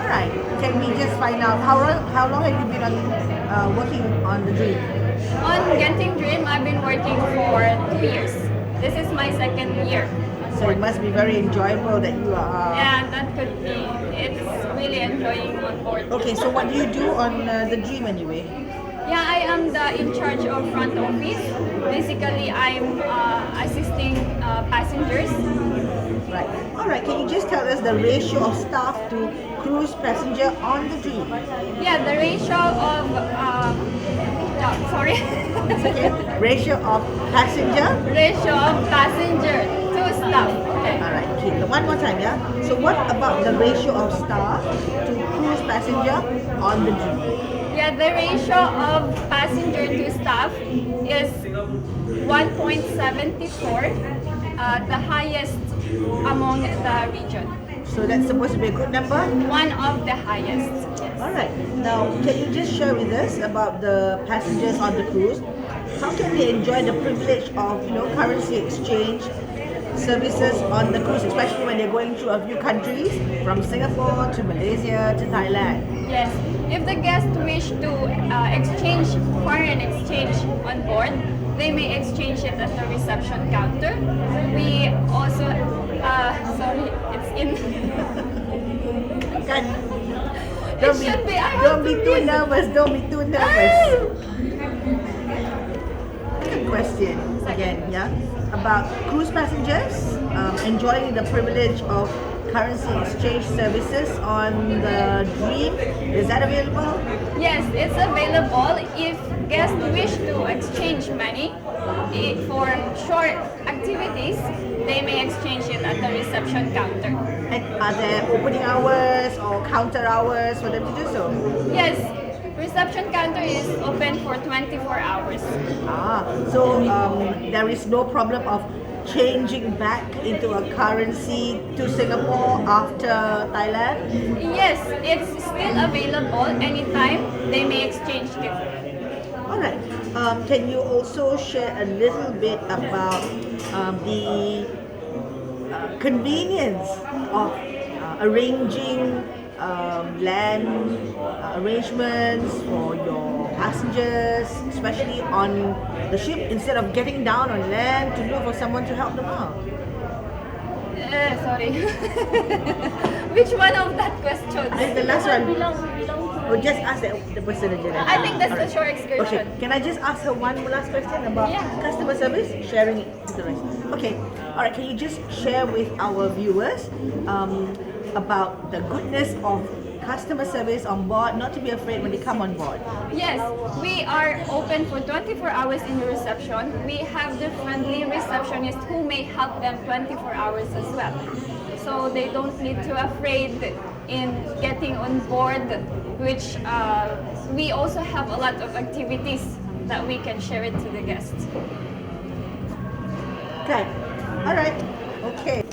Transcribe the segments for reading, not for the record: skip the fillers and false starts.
right. Can we just find out how long have you been working on the dream? On Genting Dream, I've been working for 2 years. This is my second year. So it must be very enjoyable that you are. Yeah, that could be. It's really enjoying on board. Okay, so what do you do on the dream anyway? Yeah, I am in charge of front office. Basically, I'm assisting passengers. Right. All right. Can you just tell us the ratio of staff to cruise passenger on the dream? Yeah, the ratio of sorry, It's okay. Ratio of passenger. ratio of passenger to staff. Okay. All right. Okay. One more time, yeah. So what about the ratio of staff to cruise passenger on the dream? Yeah, the ratio of passenger to staff is 1.74, the highest among the region. So that's supposed to be a good number. One of the highest. Yes. All right. Now, can you just share with us about the passengers on the cruise? How can they enjoy the privilege of currency exchange services on the cruise, especially when they're going through a few countries from Singapore to Malaysia to Thailand? Yes. If the guests wish to exchange foreign exchange on board, they may exchange it at the reception counter. We also, sorry, it's in. Kan? It should be. I Don't have be to too read. nervous. Don't be too nervous. Good question again, yeah, about cruise passengers enjoying the privilege of currency exchange services on the Dream. Is that available? Yes, it's available if guests wish to exchange money for short activities. They may exchange it at the reception counter. And are there opening hours or counter hours for them to do so? Yes, reception counter is open for 24 hours. So there is no problem of changing back into a currency to Singapore after Thailand? Yes, it's still available anytime. They may exchange it. All right. Can you also share a little bit about the convenience of arranging land arrangements for your passengers, especially on the ship, instead of getting down on land to look for someone to help them out? Sorry. Which one of that question? This is the last one. Or just ask the person again. I think that's the Alright. shore excursion. Okay, can I just ask her one last question about Yeah. customer service? Sharing it to the rest. Okay, alright, can you just share with our viewers about the goodness of customer service on board, not to be afraid when they come on board? Yes, we are open for 24 hours in the reception. We have the friendly receptionist who may help them 24 hours as well. So they don't need to afraid in getting on board, which we also have a lot of activities that we can share it to the guests. Okay, alright, okay.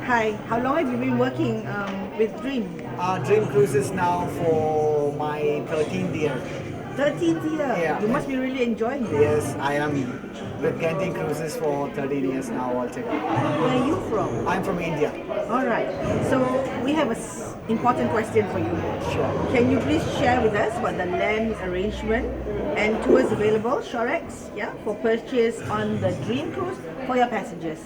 Hi, how long have you been working with Dream? Dream Cruises now for my 13th year. 13th year. Yeah. You must be really enjoying it. Yes, I am with Genting Cruises for 13 years now altogether. Where are you from? I'm from India. Alright, so we have an important question for you. Sure. Can you please share with us about the land arrangement and tours available, Shorex, yeah, for purchase on the Dream Cruise for your passengers?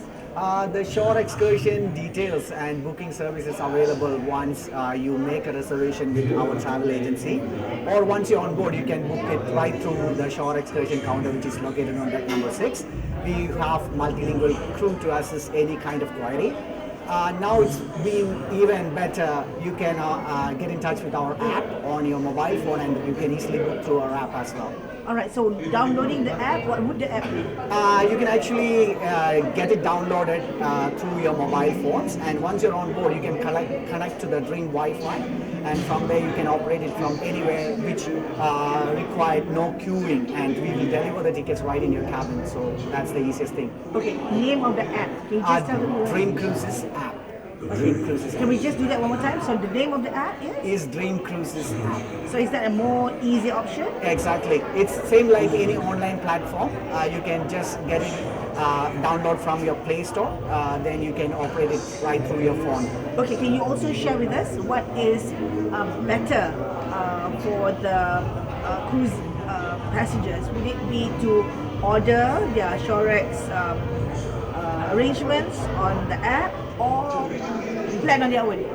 The shore excursion details and booking services available once you make a reservation with our travel agency, or once you're on board you can book it right through the shore excursion counter, which is located on deck number 6. We have multilingual crew to assist any kind of query. Now it's been even better. You can get in touch with our app on your mobile phone, and you can easily book through our app as well. Alright, so downloading the app, what would the app be? You can actually get it downloaded through your mobile phones, and once you're on board you can connect to the Dream Wi-Fi, and from there you can operate it from anywhere, which required no queuing, and we will deliver the tickets right in your cabin. So that's the easiest thing. Okay, name of the app. Can you just tell them? Dream Cruises app. Dream Cruises Can we just do that one more time? So the name of the app is? is Dream Cruises app. So is that a more easy option? Exactly. It's same like any online platform. You can just get it download from your Play Store. Then you can operate it right through your phone. Okay, can you also share with us what is better for the cruise passengers? Would it be to order their Shorex arrangements on the app or plan on their own?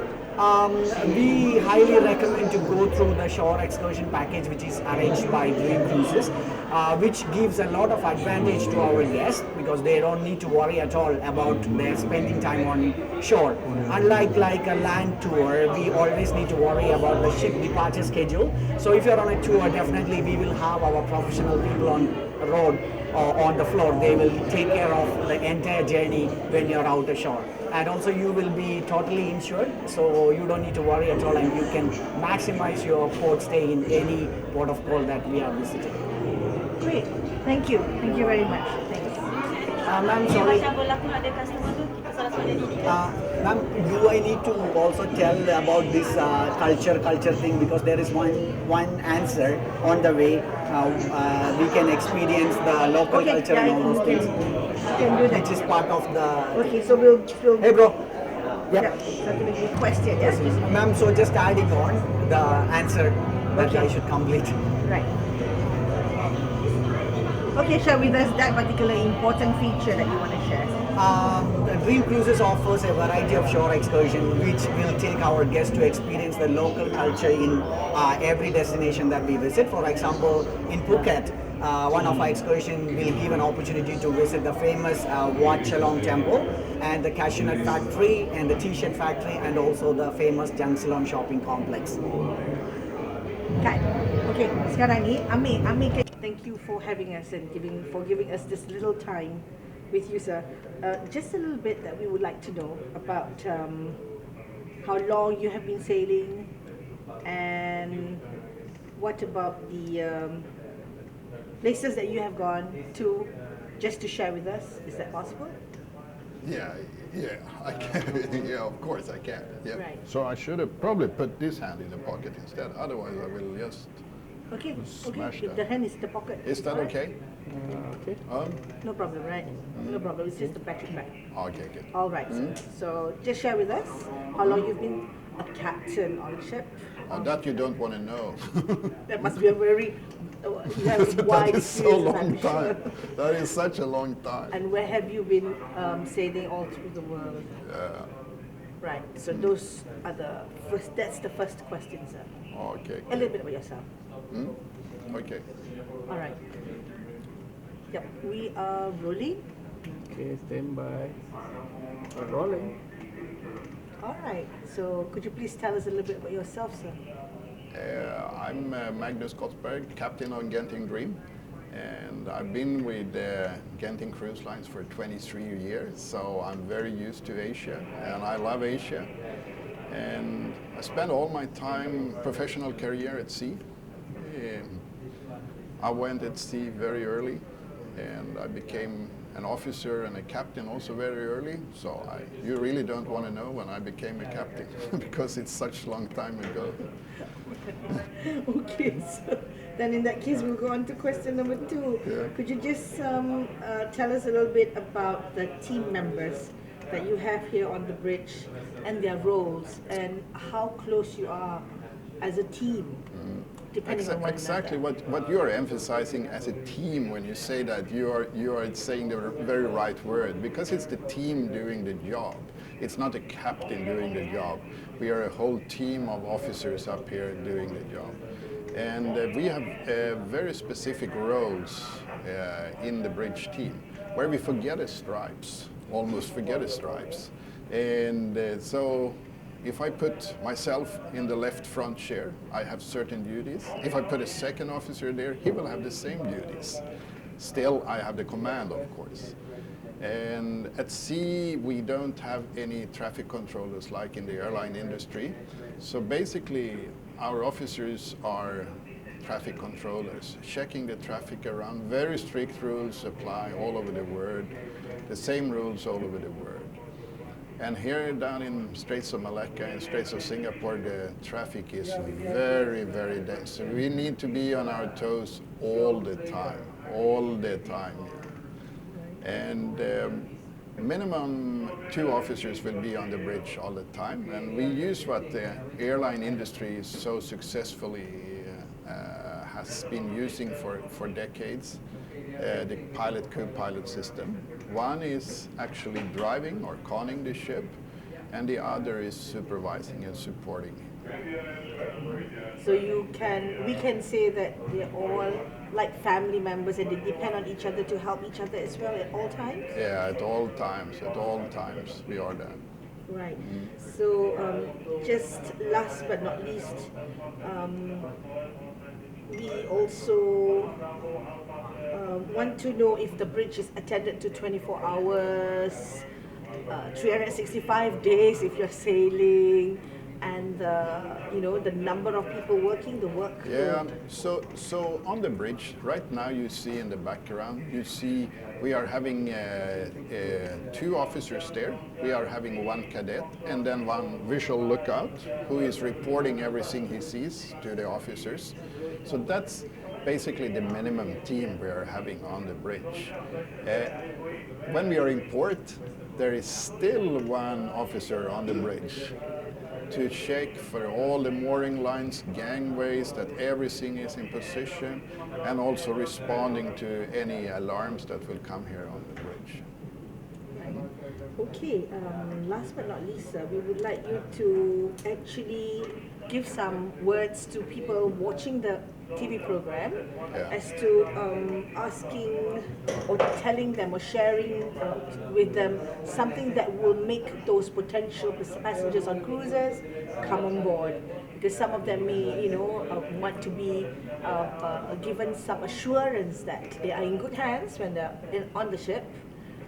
We highly recommend to go through the shore excursion package, which is arranged by Dream Cruises, which gives a lot of advantage to our guests because they don't need to worry at all about their spending time on shore. Unlike like a land tour, we always need to worry about the ship departure schedule. So if you're on a tour, definitely we will have our professional people on road or on the floor. They will take care of the entire journey when you're out ashore. And also you will be totally insured, so you don't need to worry at all, and you can maximize your port stay in any port of call that we are visiting. Great, thank you very much. Thanks. Ma'am, sorry. Ma'am, do I need to also tell about this culture thing, because there is one answer on the way. We can experience the local culture and all those things, You can do that. which is part of the. Okay, so we'll Hey, bro. yeah, Yep. certainly good question. Yes, Ma'am, so just adding on the answer that Okay. I should complete. right. Okay, share with us that particular important feature that you want to share. Dream Cruises offers a variety of shore excursions which will take our guests to experience the local culture in every destination that we visit. For example, in Phuket, one of our excursions will give an opportunity to visit the famous Wat Chalong Temple and the cashew nut factory and the t-shirt factory and also the famous Jang Silon shopping complex. Kan. Okay, sekarang ni Amir, thank you for having us and giving us this little time with you, sir. Just a little bit that we would like to know about how long you have been sailing, and what about the places that you have gone to, just to share with us. Is that possible? Yeah, I can. Yeah, of course I can. Yeah. Right. So I should have probably put this hand in the pocket instead. Otherwise, I will just. Okay, Smash okay. If that. the hand is the pocket. Is that Alright. okay? Okay. No problem, right? No problem. It's just the back. Okay, good. All right. So just share with us how long you've been a captain on a ship. That you don't want to know. That must be a very you have a That wide is so experience, long I'm sure. time. That is such a long time. And where have you been sailing all through the world? Right. So those are the first. That's the first question, sir. Okay. A little bit about yourself. Okay. All right. Yep. We are rolling. Okay, stand by. Rolling. All right. So could you please tell us a little bit about yourself, sir? I'm Magnus Kotsberg, captain on Genting Dream, and I've been with Genting Cruise Lines for 23 years, so I'm very used to Asia, and I love Asia. And I spent all my professional career at sea. I went at sea very early, and I became an officer and a captain also very early. So you really don't want to know when I became a captain because it's such a long time ago. Okay, so then in that case, we'll go on to question number 2. Yeah. Could you just tell us a little bit about the team members that you have here on the bridge and their roles and how close you are as a team, depending on one Exactly another? what you are emphasizing as a team when you say that you are saying the very right word, because it's the team doing the job. It's not a captain doing the job. We are a whole team of officers up here doing the job. And we have very specific roles in the bridge team where we forget the stripes, almost forget the stripes. And so if I put myself in the left front chair, I have certain duties. If I put a second officer there, he will have the same duties. Still, I have the command, of course. And at sea, we don't have any traffic controllers like in the airline industry. So basically, our officers are traffic controllers, checking the traffic around. Very strict rules apply all over the world, the same rules all over the world. And here down in Straits of Malacca and Straits of Singapore, the traffic is very, very dense. So we need to be on our toes all the time, all the time. And minimum 2 officers will be on the bridge all the time, and we use what the airline industry so successfully has been using for decades, the pilot co-pilot system. One is actually driving or conning the ship, and the other is supervising and supporting. So we can say that they're all like family members and they depend on each other to help each other as well at all times? Yeah, at all times we are there. Right. So just last but not least, we also want to know if the bridge is attended to 24 hours, 365 days if you're sailing, and the number of people working, the workload. Yeah, so on the bridge, right now you see in the background, you see we are having 2 officers there. We are having 1 cadet and then 1 visual lookout who is reporting everything he sees to the officers. So that's basically the minimum team we are having on the bridge. When we are in port, there is still 1 officer on the bridge to check for all the mooring lines, gangways, that everything is in position, and also responding to any alarms that will come here on the bridge. Okay, last but not least, we would like you to actually give some words to people watching the TV program as to asking or telling them or sharing with them something that will make those potential passengers on cruises come on board. Because some of them may, want to be given some assurance that they are in good hands when they're on the ship,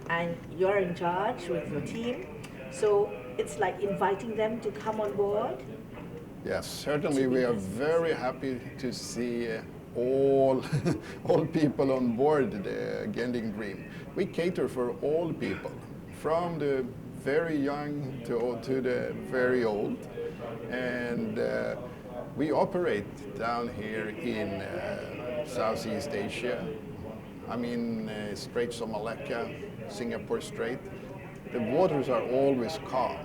and you're in charge with your team. So it's like inviting them to come on board. Yes, certainly we are very happy to see all people on board the Genting Dream. We cater for all people, from the very young to the very old. And we operate down here in Southeast Asia. I mean, Straits of Malacca, Singapore Strait. The waters are always calm.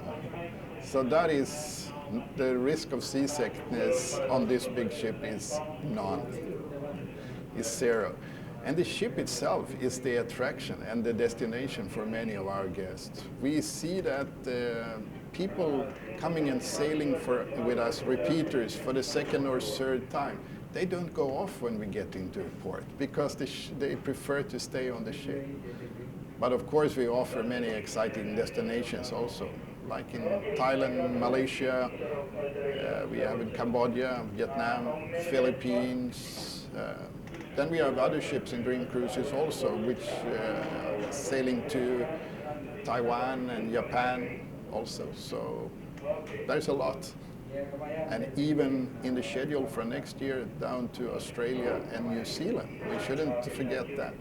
So that is, the risk of seasickness on this big ship is none, is 0. And the ship itself is the attraction and the destination for many of our guests. We see that people coming and sailing with us, repeaters, for the 2nd or 3rd time, they don't go off when we get into port because they prefer to stay on the ship. But of course we offer many exciting destinations also, like in Thailand, Malaysia, we have in Cambodia, Vietnam, Philippines. Then we have other ships in Dream Cruises also, which are sailing to Taiwan and Japan also. So there's a lot. And even in the schedule for next year, down to Australia and New Zealand. We shouldn't forget that.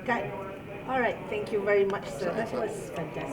Okay. All right. Thank you very much, sir. That was fantastic.